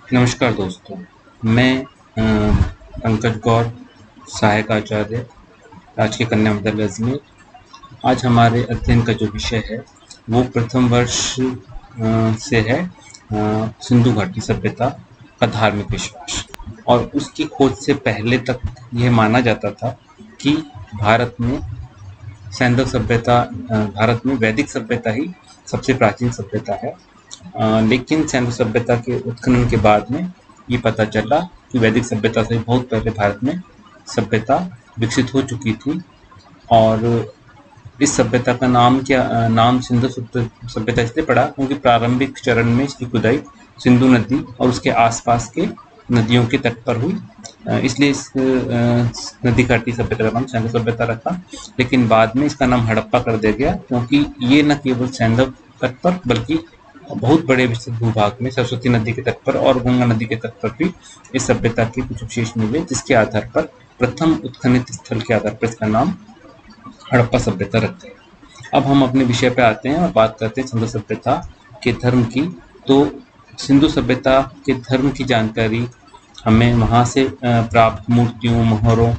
नमस्कार दोस्तों, मैं पंकज गौर, सहायक आचार्य, राजकीय कन्या विद्यालय अजमेर। आज हमारे अध्ययन का जो विषय है वो प्रथम वर्ष से है सिंधु घाटी सभ्यता का धार्मिक विश्वास। और उसकी खोज से पहले तक यह माना जाता था कि भारत में सैंधव सभ्यता भारत में वैदिक सभ्यता ही सबसे प्राचीन सभ्यता है। लेकिन सैंधव सभ्यता के उत्खनन के बाद में ये पता चला कि वैदिक सभ्यता से बहुत पहले भारत में सभ्यता विकसित हो चुकी थी। और इस सभ्यता का नाम सिंधु सभ्यता इसलिए पड़ा क्योंकि प्रारंभिक चरण में इसकी खुदाई सिंधु नदी और उसके आसपास के नदियों के तट पर हुई, इसलिए इस नदी घाटी सभ्यता का नाम सैंधव सभ्यता रखा। लेकिन बाद में इसका नाम हड़प्पा कर दिया गया क्योंकि ये न केवल सैंधव तट पर बल्कि बहुत बड़े विस्तृत भूभाग में सरस्वती नदी के तट पर और गंगा नदी के तट पर भी इस सभ्यता के कुछ अवशेष मिले, जिसके आधार पर प्रथम उत्खनित स्थल के आधार पर इसका नाम हड़प्पा सभ्यता रखते हैं। अब हम अपने विषय पे आते हैं और बात करते हैं सिंधु सभ्यता के धर्म की। तो सिंधु सभ्यता के धर्म की जानकारी हमें वहाँ से प्राप्त मूर्तियों, मोहरों,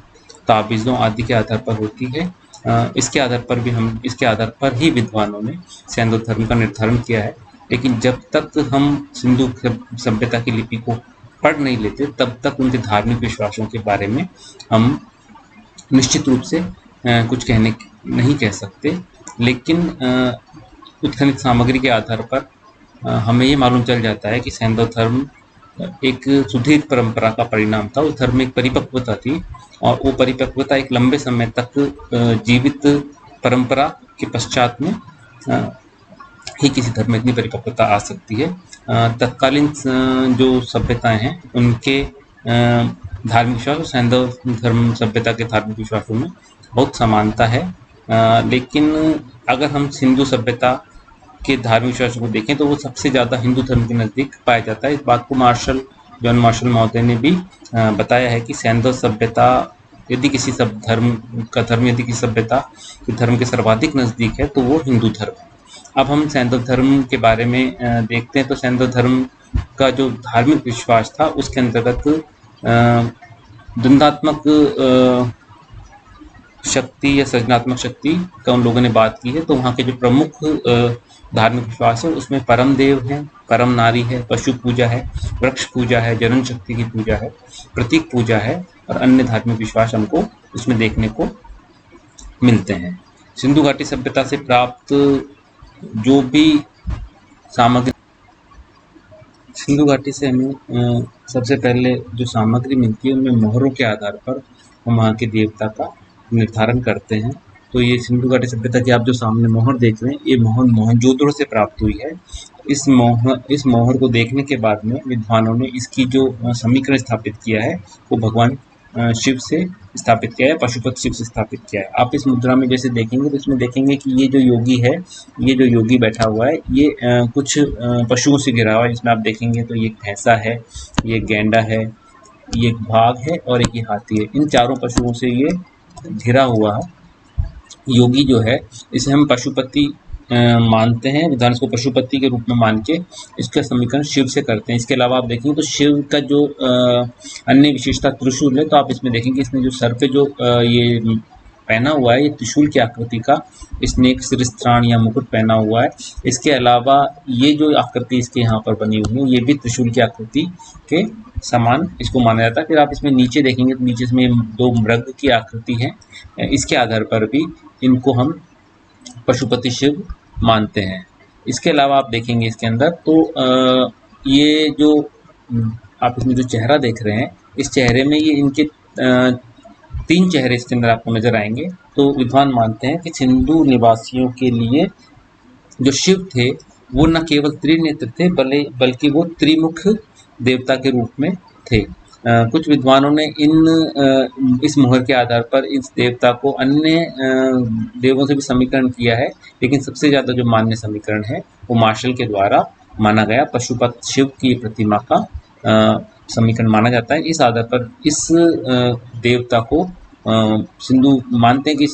ताबीज़ों आदि के आधार पर होती है। इसके आधार पर ही विद्वानों ने सैंधव धर्म का निर्धारण किया है। लेकिन जब तक हम सिंधु सभ्यता की लिपि को पढ़ नहीं लेते तब तक उनके धार्मिक विश्वासों के बारे में हम निश्चित रूप से कुछ नहीं कह सकते। लेकिन उत्खनित सामग्री के आधार पर हमें ये मालूम चल जाता है कि सैंधव धर्म एक सुदीर्घ परंपरा का परिणाम था। उस धर्म में एक परिपक्वता थी और वो परिपक्वता एक लंबे समय तक जीवित परंपरा के पश्चात में ही किसी धर्म में इतनी परिपक्वता आ सकती है। तत्कालीन जो सभ्यताएं हैं उनके धार्मिक विश्वास और सैंधव धर्म सभ्यता के धार्मिक विश्वासों में बहुत समानता है। लेकिन अगर हम सिंधु सभ्यता के धार्मिक विश्वासों को देखें तो वो सबसे ज़्यादा हिंदू धर्म के नज़दीक पाया जाता है। इस बात को जॉन मार्शल महोदय ने भी बताया है कि सैंधव सभ्यता यदि किसी सभ्यता के धर्म के सर्वाधिक नज़दीक है तो वो हिंदू धर्म है। अब हम सैंधव धर्म के बारे में देखते हैं। तो सैंधव धर्म का जो धार्मिक विश्वास था उसके अंतर्गत द्वंद्वात्मक शक्ति या सृजनात्मक शक्ति का उन लोगों ने बात की है। तो वहाँ के जो प्रमुख धार्मिक विश्वास है उसमें परम देव है, परम नारी है, पशु पूजा है, वृक्ष पूजा है, जनन शक्ति की पूजा है, प्रतीक पूजा है और अन्य धार्मिक विश्वास हमको उसमें देखने को मिलते हैं। सिंधु घाटी सभ्यता से प्राप्त जो भी सामग्री सिंधु घाटी से हमें सबसे पहले जो सामग्री मिलती है उनमें मोहरों के आधार पर हम वहाँ के देवता का निर्धारण करते हैं। तो ये सिंधु घाटी सभ्यता की आप जो सामने मोहर देख रहे हैं ये मोहर मोहनजोदड़ो से प्राप्त हुई है। इस मोहर को देखने के बाद में विद्वानों ने इसकी जो समीकरण स्थापित किया है वो भगवान शिव से स्थापित किया है, पशुपति शिव से स्थापित किया है। आप इस मुद्रा में जैसे देखेंगे तो इसमें देखेंगे कि ये जो योगी बैठा हुआ है ये कुछ पशुओं से घिरा हुआ है। जिसमें आप देखेंगे तो ये भैंसा है, ये गेंडा है, ये बाघ है और एक ये हाथी है। इन चारों पशुओं से ये घिरा हुआ योगी जो है इसे हम पशुपति मानते हैं। विद्वान इसको पशुपति के रूप में मान के इसका समीकरण शिव से करते हैं। इसके अलावा आप देखेंगे तो शिव का जो अन्य विशेषता त्रिशूल है। तो आप इसमें देखेंगे इसने जो सर पे जो ये पहना हुआ है ये त्रिशूल की आकृति का इसने एक सिरस्त्राण या मुकुट पहना हुआ है। इसके अलावा ये जो आकृति इसके यहाँ पर बनी हुई है ये भी त्रिशूल की आकृति के समान इसको माना जाता है। फिर आप इसमें नीचे देखेंगे तो नीचे इसमें दो मृग की आकृति है। इसके आधार पर भी इनको हम पशुपति शिव मानते हैं। इसके अलावा आप देखेंगे इसके अंदर तो ये जो आप इसमें जो चेहरा देख रहे हैं इस चेहरे में ये इनके 3 चेहरे इसके अंदर आपको नजर आएंगे। तो विद्वान मानते हैं कि सिंधु निवासियों के लिए जो शिव थे वो न केवल त्रिनेत्र थे बल्कि वो त्रिमुख देवता के रूप में थे। कुछ विद्वानों ने इस मोहर के आधार पर इस देवता को अन्य देवों से भी समीकरण किया है। लेकिन सबसे ज़्यादा जो मान्य समीकरण है वो मार्शल के द्वारा माना गया पशुपति शिव की प्रतिमा का समीकरण माना जाता है। इस आधार पर इस देवता को सिंधु मानते हैं कि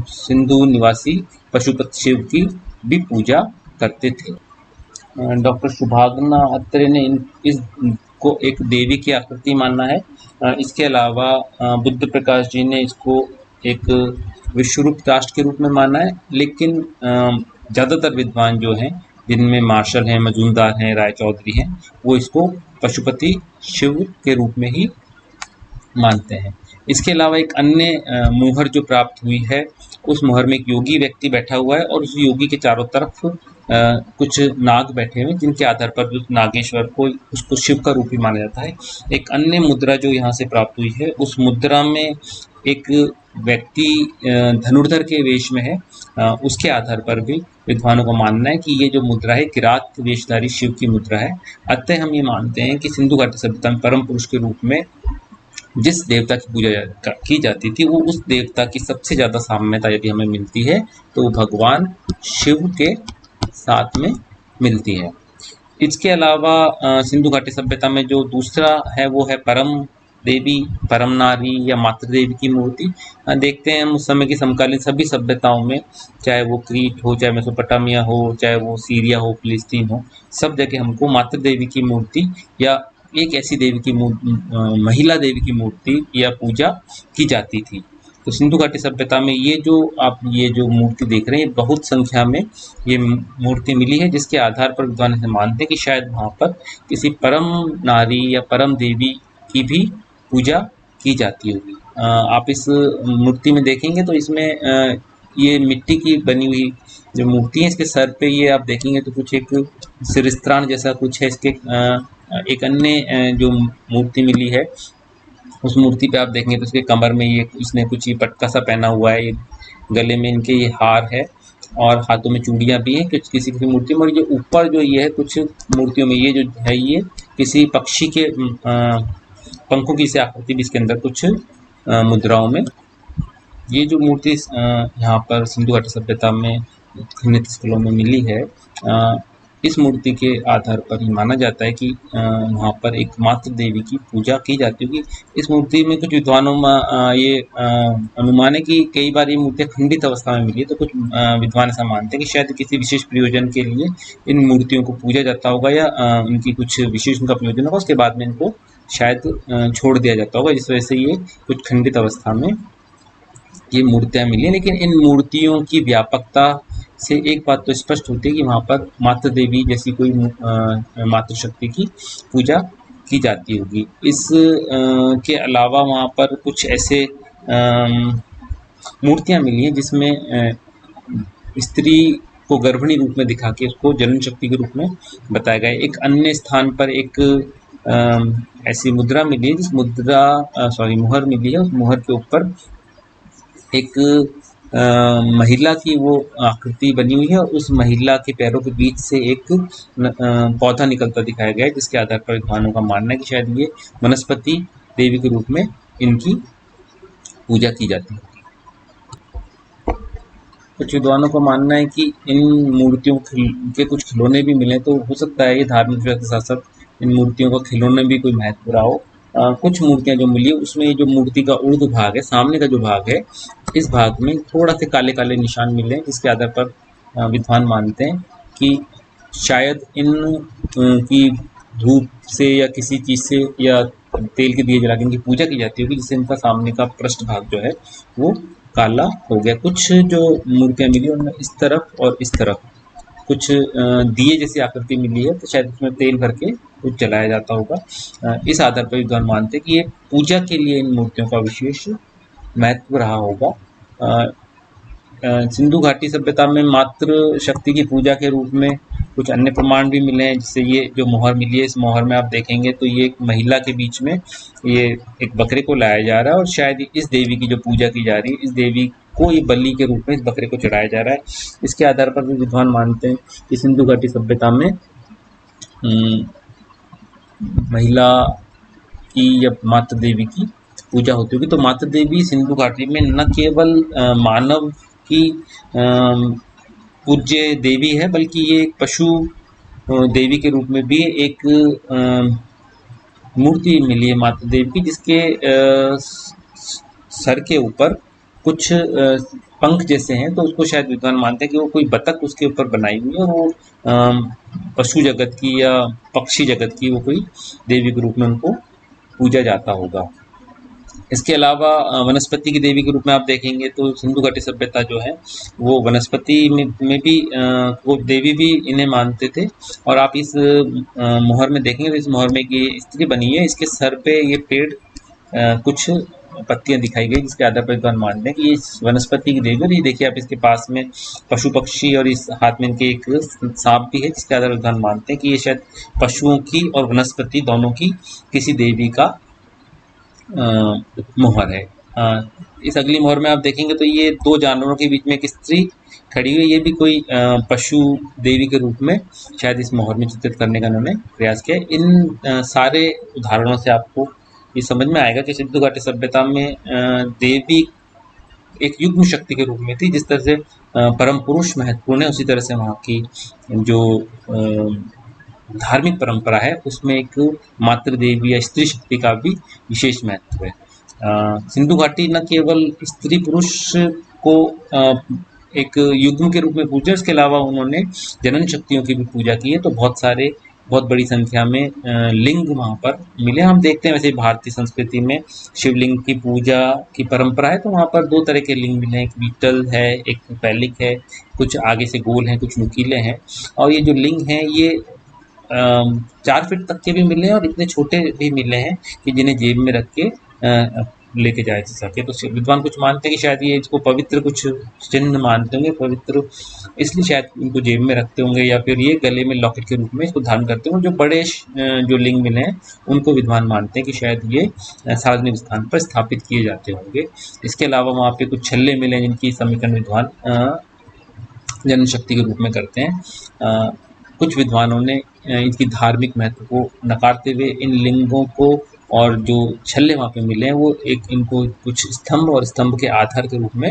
सिंधु निवासी पशुपति शिव की भी पूजा करते थे। डॉक्टर सुभागना अत्रे ने इस इसको एक देवी की आकृति मानना है। इसके अलावा बुद्ध प्रकाश जी ने इसको एक विश्वरूप राष्ट्र के रूप में माना है, लेकिन ज़्यादातर विद्वान जो हैं, जिनमें मार्शल हैं, मजूमदार हैं, राय चौधरी हैं, वो इसको पशुपति शिव के रूप में ही मानते हैं। इसके अलावा एक अन्य मुहर जो प्राप्त हुई है, उस मुहर में एक योगी व्यक्ति बैठा हुआ है और उस योगी के चारों तरफ कुछ नाग बैठे हुए हैं, जिनके आधार पर उस नागेश्वर को उसको शिव का रूप ही माना जाता है। एक अन्य मुद्रा जो यहाँ से प्राप्त हुई है, उस मुद्रा में एक व्यक्ति धनुर्धर के वेश में है। उसके आधार पर भी विद्वानों का मानना है कि ये जो मुद्रा है किरात वेशधारी शिव की मुद्रा है। अतः हम ये मानते हैं कि सिंधु घाटी सभ्यता में परम पुरुष के रूप में जिस देवता की पूजा की जाती थी, वो उस देवता की सबसे ज़्यादा साम्यता यदि हमें मिलती है तो वो भगवान शिव के साथ में मिलती है। इसके अलावा सिंधु घाटी सभ्यता में जो दूसरा है वो है परम देवी, परम नारी या मातृ देवी की मूर्ति। देखते हैं हम उस समय की समकालीन सभी सभ्यताओं में, चाहे वो क्रीट हो, चाहे मेसोपोटामिया हो, चाहे वो सीरिया हो, फिलिस्तीन हो, सब जगह हमको मातृ देवी की मूर्ति या एक ऐसी देवी की महिला देवी की मूर्ति या पूजा की जाती थी। तो सिंधु घाटी सभ्यता में ये जो मूर्ति देख रहे हैं, बहुत संख्या में ये मूर्ति मिली है, जिसके आधार पर विद्वान ऐसे मानते हैं कि शायद वहाँ पर किसी परम नारी या परम देवी की भी पूजा की जाती होगी। आप इस मूर्ति में देखेंगे तो इसमें ये मिट्टी की बनी हुई जो मूर्ति है, इसके सर पे ये आप देखेंगे तो कुछ एक सिरस्त्राण जैसा कुछ है। इसके एक अन्य जो मूर्ति मिली है, उस मूर्ति पे आप देखेंगे तो इसके कमर में इसने कुछ ये पटका सा पहना हुआ है, गले में इनके ये हार है और हाथों में चूड़ियाँ भी हैं कुछ किसी किसी मूर्ति में। और जो ऊपर जो ये है कुछ मूर्तियों में ये जो है ये किसी पक्षी के पंखों की से आकृति भी इसके अंदर कुछ मुद्राओं में। ये जो मूर्ति यहाँ पर सिंधु घाटी सभ्यता में खंडित स्थलों में मिली है, इस मूर्ति के आधार पर ही माना जाता है कि वहाँ पर एक मातृ देवी की पूजा की जाती होगी। इस मूर्ति में कुछ विद्वानों में ये अनुमान है कि कई बार ये मूर्तियाँ खंडित अवस्था में मिली है, तो कुछ विद्वान ऐसा मानते हैं कि शायद किसी विशेष प्रयोजन के लिए इन मूर्तियों को पूजा जाता होगा या उनकी कुछ विशेष उनका प्रयोजन होगा, उसके बाद में इनको शायद छोड़ दिया जाता होगा, जिस वजह से ये कुछ खंडित अवस्था में ये मूर्तियाँ मिली। लेकिन इन मूर्तियों की व्यापकता से एक बात तो स्पष्ट होती है कि वहाँ पर मातृ देवी जैसी कोई मातृशक्ति की पूजा की जाती होगी। इस के अलावा वहाँ पर कुछ ऐसे मूर्तियाँ मिली हैं जिसमें स्त्री को गर्भिणी रूप में दिखा के उसको जनन शक्ति के रूप में बताया गया है। एक अन्य स्थान पर एक ऐसी मुद्रा मिली है, जिस मुहर मिली है, उस मुहर के ऊपर एक महिला की वो आकृति बनी हुई है और उस महिला के पैरों के बीच से एक पौधा निकलता दिखाया गया है, जिसके आधार पर विद्वानों का मानना है कि शायद ये वनस्पति देवी के रूप में इनकी पूजा की जाती है। कुछ विद्वानों का मानना है कि इन मूर्तियों के कुछ खिलौने भी मिले, तो हो सकता है ये धार्मिक विषय के साथ साथ इन मूर्तियों का खिलौने भी कोई महत्व रहा हो। कुछ मूर्तियाँ जो मिली उसमें जो मूर्ति का ऊर्ध भाग है, सामने का जो भाग है, इस भाग में थोड़ा से काले काले निशान मिले हैं, जिसके आधार पर विद्वान मानते हैं कि शायद इन की धूप से या किसी चीज़ से या तेल के दिए जला के इनकी पूजा की जाती होगी, जिससे इनका सामने का पृष्ठ भाग जो है वो काला हो गया। कुछ जो मूर्तियाँ मिली उनमें इस तरफ और इस तरफ कुछ दिए जैसी आकृति मिली है, तो शायद उसमें तेल भर के कुछ जलाया जाता होगा। इस आधार पर विद्वान मानते हैं कि ये पूजा के लिए इन मूर्तियों का विशेष महत्व रहा होगा। सिंधु घाटी सभ्यता में मातृ शक्ति की पूजा के रूप में कुछ अन्य प्रमाण भी मिले हैं, जिससे ये जो मोहर मिली है, इस मोहर में आप देखेंगे तो ये एक महिला के बीच में ये एक बकरे को लाया जा रहा है और शायद इस देवी की जो पूजा की जा रही है, इस देवी को ये बलि के रूप में इस बकरे को चढ़ाया जा रहा है। इसके आधार पर भी विद्वान मानते हैं कि सिंधु घाटी सभ्यता में महिला की या मातृ देवी की पूजा होती होगी। तो मातृ देवी सिंधु घाटी में न केवल मानव की पूज्य देवी है, बल्कि ये एक पशु देवी के रूप में भी एक मूर्ति मिली है मातृ देवी की, जिसके सर के ऊपर कुछ पंख जैसे हैं, तो उसको शायद विद्वान मानते हैं कि वो कोई बतख उसके ऊपर बनाई हुई है और वो पशु जगत की या पक्षी जगत की वो कोई देवी के रूप में उनको पूजा जाता होगा। इसके अलावा वनस्पति की देवी के रूप में आप देखेंगे तो सिंधु घाटी सभ्यता जो है वो वनस्पति में भी वो देवी भी इन्हें मानते थे। और आप इस मोहर में देखेंगे तो इस मोहर में ये स्त्री बनी है, इसके सर पे ये पेड़ कुछ पत्तियां दिखाई गई, जिसके आधार पर विद्वान मानते हैं कि ये वनस्पति की देवी। और ये देखिए आप इसके पास में पशु पक्षी और इस हाथ में इनके एक सांप भी है, जिसके आधार पर विद्वान मानते हैं कि ये शायद पशुओं की और वनस्पति दोनों की किसी देवी का मोहर है। इस अगली मोहर में आप देखेंगे तो ये दो जानवरों के बीच में एक स्त्री खड़ी हुई, ये भी कोई पशु देवी के रूप में शायद इस मोहर में चित्रित करने का उन्होंने प्रयास किया। इन सारे उदाहरणों से आपको ये समझ में आएगा कि सिंधु घाटी सभ्यता में देवी एक युग्म शक्ति के रूप में थी। जिस तरह से परम पुरुष महत्वपूर्ण है, उसी तरह से वहाँ की जो धार्मिक परंपरा है उसमें एक मातृ देवी या स्त्री शक्ति का भी विशेष महत्व है। सिंधु घाटी न केवल स्त्री पुरुष को एक युग्म के रूप में पूजा, इसके अलावा उन्होंने जनन शक्तियों की भी पूजा की है। तो बहुत बड़ी संख्या में लिंग वहाँ पर मिले। हम देखते हैं वैसे भारतीय संस्कृति में शिवलिंग की पूजा की परंपरा है, तो वहाँ पर दो तरह के लिंग मिले हैं, एक बीटल है, एक पैलिक है, कुछ आगे से गोल हैं, कुछ नुकीले हैं। और ये जो लिंग हैं ये 4 फीट तक के भी मिले हैं और इतने छोटे भी मिले हैं कि जिन्हें जेब में रख के लेके जाया जा सके। तो विद्वान कुछ मानते हैं कि शायद ये इसको पवित्र कुछ चिन्ह मानते होंगे, पवित्र इसलिए शायद इनको जेब में रखते होंगे या फिर ये गले में लॉकेट के रूप में इसको धारण करते होंगे। जो बड़े जो लिंग मिले हैं उनको विद्वान मानते हैं कि शायद ये सार्वजनिक स्थान पर स्थापित किए जाते होंगे। इसके अलावा वहाँ पे कुछ छल्ले मिले जिनकी समीकरण विद्वान जनशक्ति के रूप में करते हैं। कुछ विद्वानों ने इनकी धार्मिक महत्व को नकारते हुए इन लिंगों को और जो छल्ले वहाँ पे मिले हैं वो एक इनको कुछ स्तंभ और स्तंभ के आधार के रूप में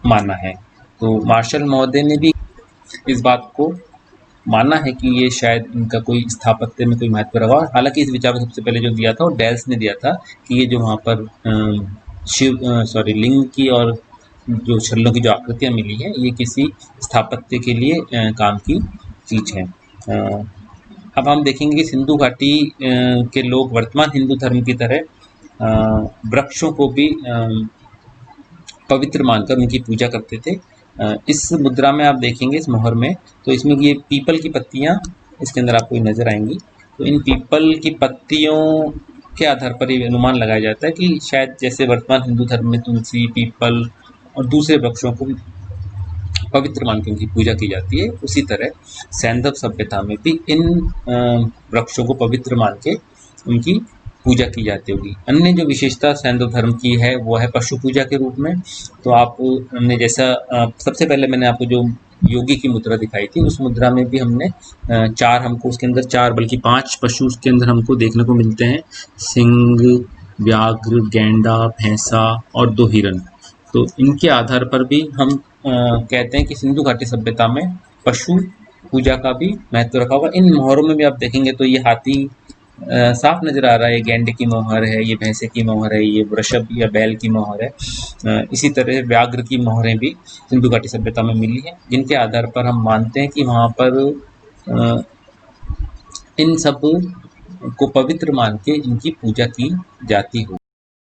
माना है। तो मार्शल महोदय ने भी इस बात को माना है कि ये शायद इनका कोई स्थापत्य में कोई महत्व रहा। हालांकि इस विचार को सबसे पहले जो दिया था वो डेल्स ने दिया था कि ये जो वहाँ पर लिंग की और जो छल्लों की जो आकृतियाँ मिली हैं ये किसी स्थापत्य के लिए काम की चीज़ है। अब हम देखेंगे कि सिंधु घाटी के लोग वर्तमान हिंदू धर्म की तरह वृक्षों को भी पवित्र मानकर उनकी पूजा करते थे। इस मुद्रा में आप देखेंगे इस मोहर में तो इसमें ये पीपल की पत्तियाँ इसके अंदर आपको नज़र आएंगी। तो इन पीपल की पत्तियों के आधार पर ये अनुमान लगाया जाता है कि शायद जैसे वर्तमान हिंदू धर्म में तुलसी, पीपल और दूसरे वृक्षों को पवित्र मान के उनकी पूजा की जाती है, उसी तरह सैंधव सभ्यता में भी इन वृक्षों को पवित्र मान के उनकी पूजा की जाती होगी। अन्य जो विशेषता सैंधव धर्म की है वो है पशु पूजा के रूप में। तो आपने जैसा सबसे पहले मैंने आपको जो योगी की मुद्रा दिखाई थी उस मुद्रा में भी हमने हमको उसके अंदर 4 बल्कि 5 पशु उसके अंदर हमको देखने को मिलते हैं, सिंह, व्याघ्र, गैंडा, भैंसा और 2 हिरण। तो इनके आधार पर भी हम कहते हैं कि सिंधु घाटी सभ्यता में पशु पूजा का भी महत्व रखा होगा। इन मोहरों में भी आप देखेंगे तो ये हाथी साफ नजर आ रहा है, गेंडे की मोहर है, ये भैंसे की मोहर है, ये वृषभ या बैल की मोहर है। इसी तरह व्याघ्र की मोहरें भी सिंधु घाटी सभ्यता में मिली हैं, जिनके आधार पर हम मानते हैं कि वहाँ पर इन सब को पवित्र मान के इनकी पूजा की जाती होगी।